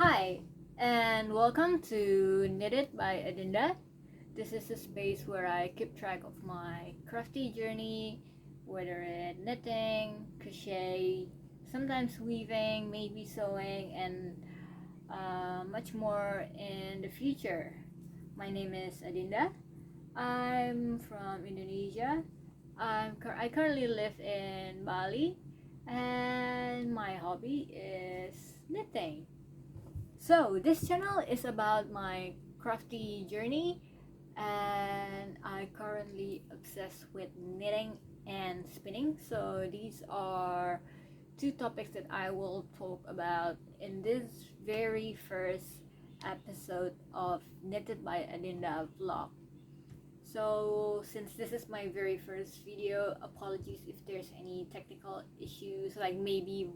Hi, and welcome to Knitted by Adinda. This is a space where I keep track of my crafty journey, whether it's knitting, crochet, sometimes weaving, maybe sewing, and much more in the future. My name is Adinda. I'm from Indonesia. I currently live in Bali, and my hobby is knitting. So, this channel is about my crafty journey, and I currently obsessed with knitting and spinning. So, these are two topics that I will talk about in this very first episode of Knitted by Adinda vlog. So, since this is my very first video, apologies if there's any technical issues, like maybe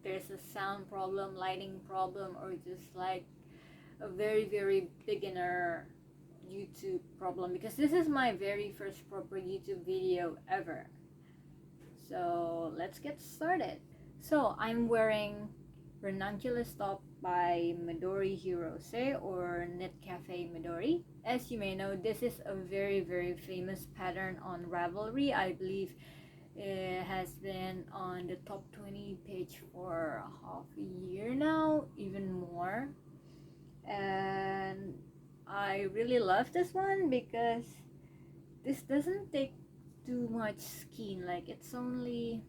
there's a sound problem, lighting problem, or just like a very beginner YouTube problem, because this is my very first proper YouTube video ever. So let's get started. So I'm wearing Ranunculus top by Midori Hirose, or Knit Cafe Midori. As you may know, this is a very famous pattern on Ravelry. I believe it has been on the top 20 page for half a year now, even more. And I really love this one because this doesn't take too much skein. Like, it's only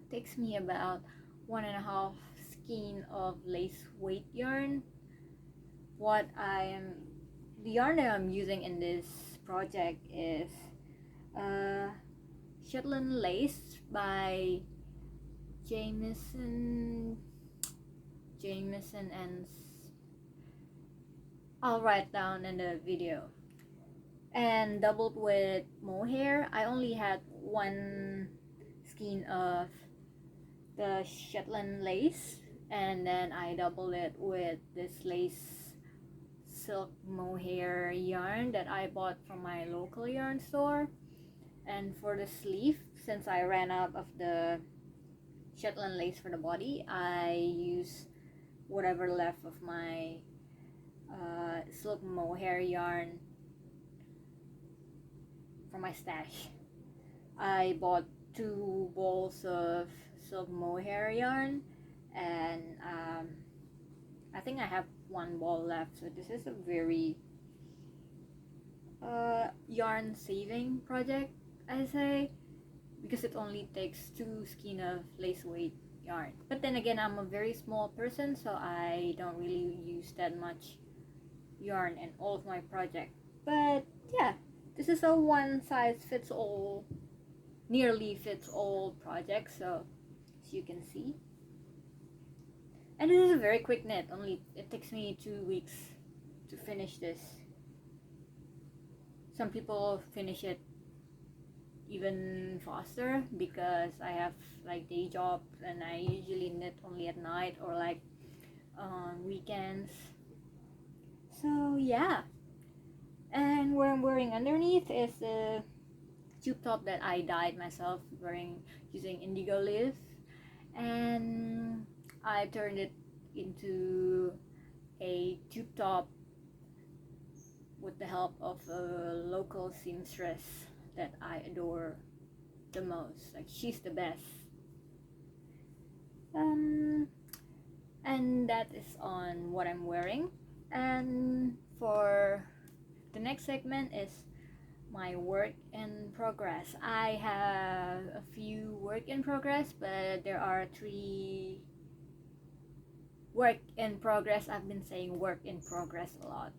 takes me about 1.5 skein of lace weight yarn. The yarn that I'm using in this project is Shetland lace by Jamieson, and I'll write down in the video. And doubled with mohair. I only had one skein of the Shetland lace, and then I doubled it with this lace silk mohair yarn that I bought from my local yarn store. And for the sleeve, since I ran out of the Shetland lace for the body, I use whatever left of my silk mohair yarn from my stash. I bought 2 balls of silk mohair yarn, and I think I have 1 ball left. So this is a very yarn saving project, I say, because it only takes 2 skein of lace weight yarn. But then again, I'm a very small person, so I don't really use that much yarn in all of my project. But yeah, this is a one size fits all, nearly fits all project, so as you can see. And this is a very quick knit. It takes me 2 weeks to finish this. Some people finish it even faster because I have like day jobs, and I usually knit only at night or like on weekends. So yeah, and what I'm wearing underneath is the tube top that I dyed myself using indigo leaf, and I turned it into a tube top with the help of a local seamstress that I adore the most. Like, she's the best. And that is on what I'm wearing. And for the next segment is my work in progress. I have a few work in progress, but there are 3 work in progress. I've been saying work in progress a lot.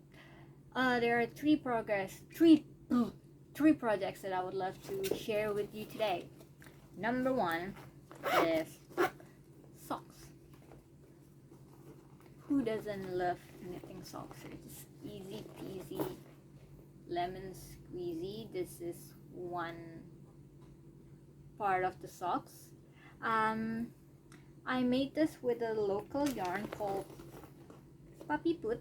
There are 3 projects that I would love to share with you today. Number 1 is socks. Who doesn't love knitting socks? It's easy peasy, lemon squeezy. This is one part of the socks. I made this with a local yarn called Papiput,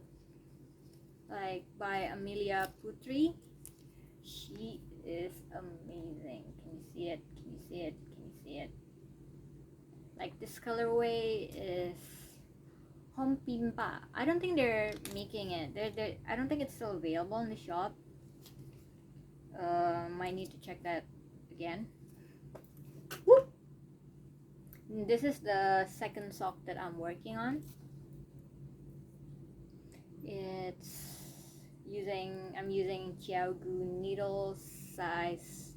like by Amelia Putri. She is amazing. Can you see it? Can you see it? Can you see it? Like, this colorway is Hompimpa. I don't think they're making it. I don't think it's still available in the shop. Might need to check that again. Woo! This is the second sock that I'm working on. I'm using Chiaogu needles size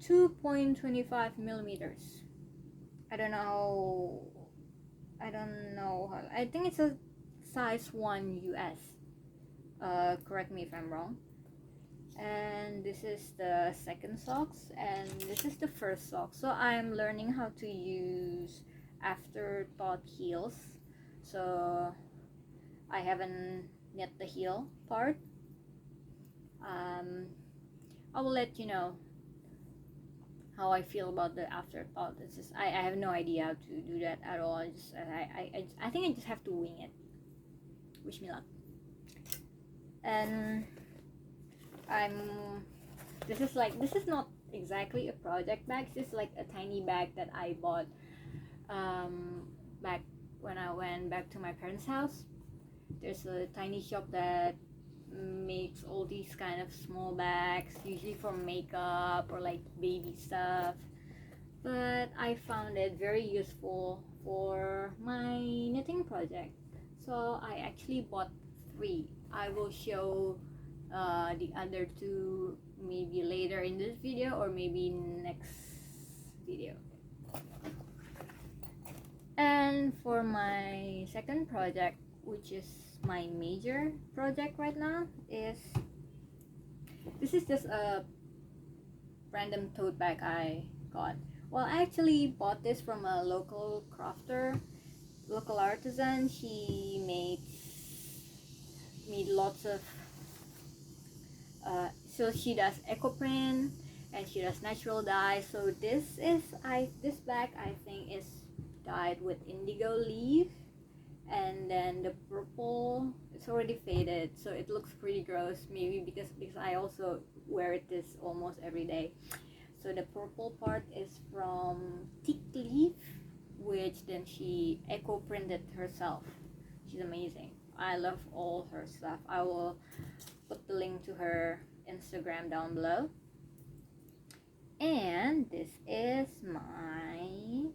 2.25 millimeters. I don't know how, I think it's a size 1 US. Correct me if I'm wrong. And this is the second socks, and this is the first sock. So I'm learning how to use afterthought heels. So I haven't knit the heel part. I will let you know how I feel about the afterthought. It's just I have no idea how to do that at all. I think I just have to wing it. Wish me luck. And this is not exactly a project bag. This is like a tiny bag that I bought back when I went back to my parents' house. There's a tiny shop that makes all these kind of small bags, usually for makeup or like baby stuff, but I found it very useful for my knitting project, so I actually bought 3. I will show the other 2 maybe later in this video or maybe next video. And for my second project, which is my major project right now, this is just a random tote bag I got. Well, I actually bought this from a local crafter, local artisan. She made lots of so she does eco print and she does natural dye. So this bag I think is dyed with indigo leaf, and then the purple, it's already faded, so it looks pretty gross, maybe because I also wear this almost every day. So the purple part is from teak leaf, which then she eco printed herself. She's amazing. I love all her stuff. I will put the link to her Instagram down below. And this is my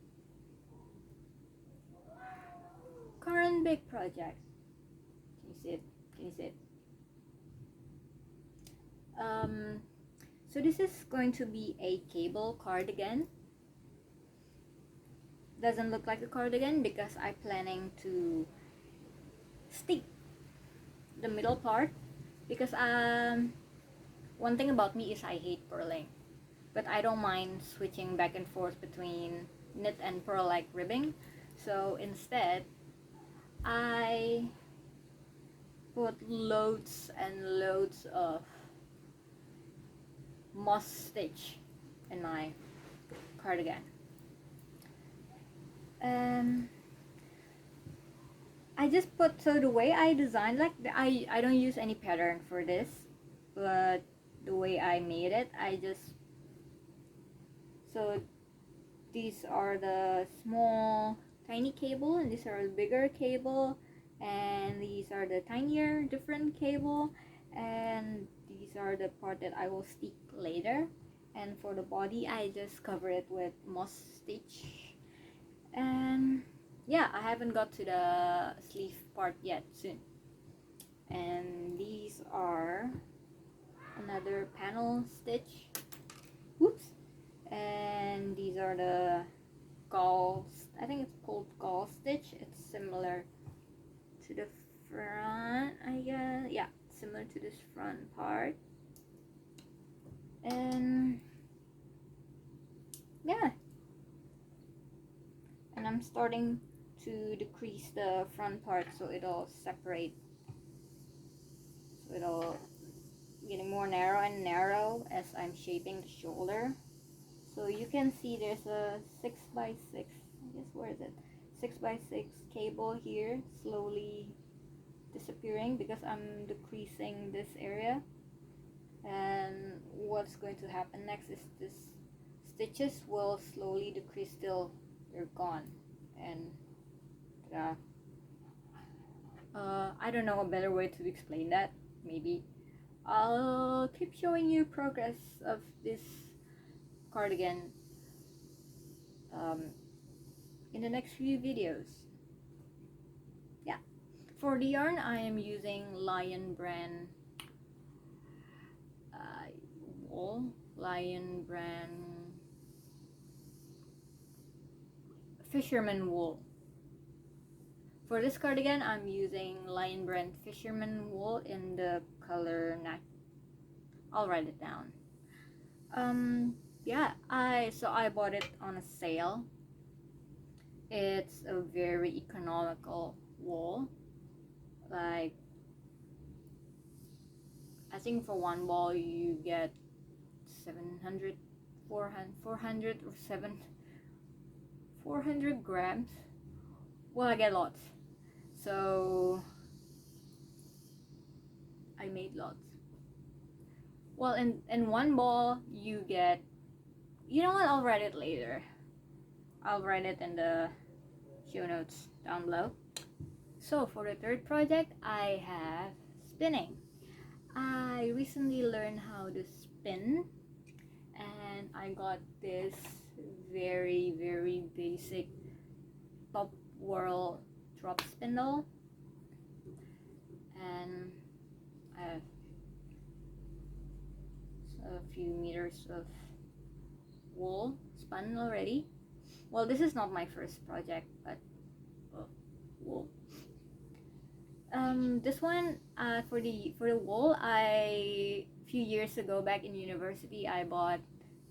current big project. Can you see it? So this is going to be a cable cardigan. Doesn't look like a cardigan because I'm planning to stick the middle part, because one thing about me is I hate purling, but I don't mind switching back and forth between knit and purl like ribbing. So instead I put loads and loads of moss stitch in my cardigan. I just put, so the way I designed, like I don't use any pattern for this, but the way I made it, so these are the small tiny cable, and these are the bigger cable, and these are the tinier different cable, and these are the part that I will stick later. And for the body I just cover it with moss stitch. And yeah, I haven't got to the sleeve part yet, soon. And these are another panel stitch. Whoops. And these are the gall, I think it's called gall stitch. It's similar to the front, I guess. Yeah, similar to this front part. And yeah, and I'm starting to decrease the front part so it'll separate, so it'll getting more narrow and narrow as I'm shaping the shoulder. So you can see there's a 6x6, I guess, where is it, 6x6 cable here, slowly disappearing because I'm decreasing this area. And what's going to happen next is this stitches will slowly decrease till they're gone. And I don't know a better way to explain that. Maybe I'll keep showing you progress of this cardigan um, in the next few videos. Yeah, for the yarn I am using Lion brand wool, Lion brand fisherman wool. For this cardigan I'm using Lion brand fisherman wool in the color I'll write it down. Yeah, I bought it on a sale. It's a very economical wool. Like, I think for one ball you get 700, 400 or 400 grams. Well, I get lots. So I made lots. Well, in one ball you get, you know what, I'll write it later. I'll write it in the show notes down below. So for the third project, I have spinning. I recently learned how to spin, and I got this very basic top whirl drop spindle, and I have a few meters of wool spun already. Well, this is not my first project, but wool. This one for the wool, a few years ago back in university, I bought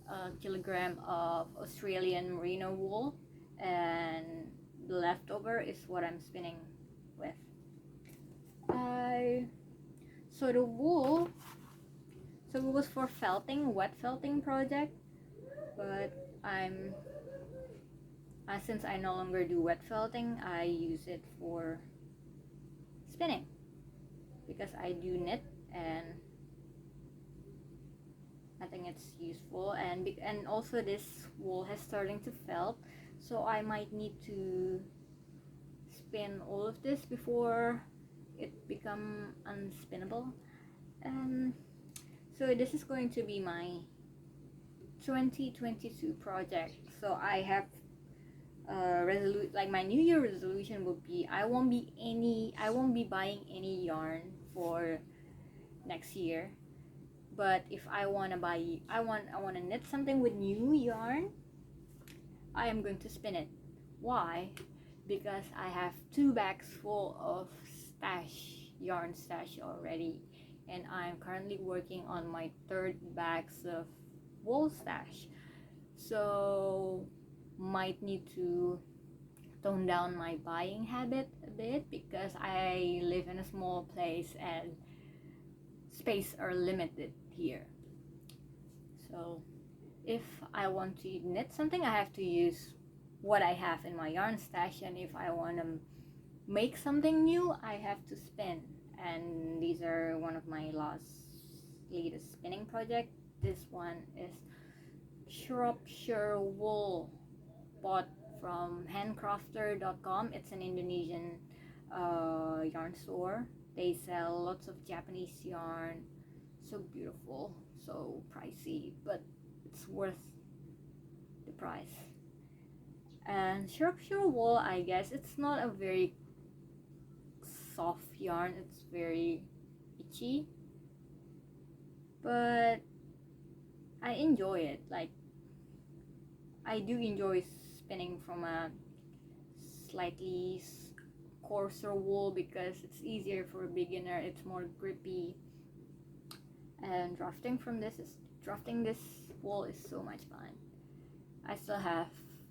a kilogram of Australian merino wool, and the leftover is what I'm spinning with. So the wool, so it was for felting, wet felting project, but since I no longer do wet felting, I use it for spinning because I do knit, and I think it's useful, and also this wool has starting to felt, so I might need to spin all of this before it become unspinnable. So this is going to be my 2022 project. So I have like my New Year resolution would be I won't be buying any yarn for next year. But if I want to knit something with new yarn, I am going to spin it. Why? Because I have 2 bags full of yarn stash already, and I'm currently working on my 3rd bags of wool stash. So might need to tone down my buying habit a bit because I live in a small place and space are limited here. So if I want to knit something, I have to use what I have in my yarn stash, and if I want to make something new, I have to spin. And these are one of my latest spinning project. This one is Shropshire wool, bought from handcrafter.com. It's an Indonesian yarn store. They sell lots of Japanese yarn. So beautiful, so pricey, but it's worth the price. And Shropshire wool, I guess it's not a very soft yarn, it's very itchy, but I enjoy it. Like, I do enjoy spinning from a slightly coarser wool because it's easier for a beginner, it's more grippy, and drafting this wool is so much fun. I still have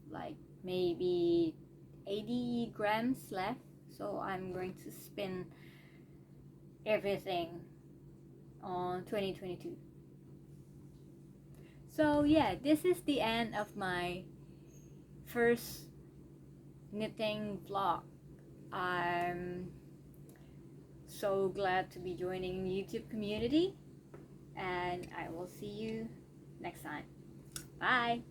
like maybe 80 grams left, so I'm going to spin everything on 2022. So yeah, this is the end of my first knitting vlog. I'm so glad to be joining the YouTube community, and I will see you next time. Bye!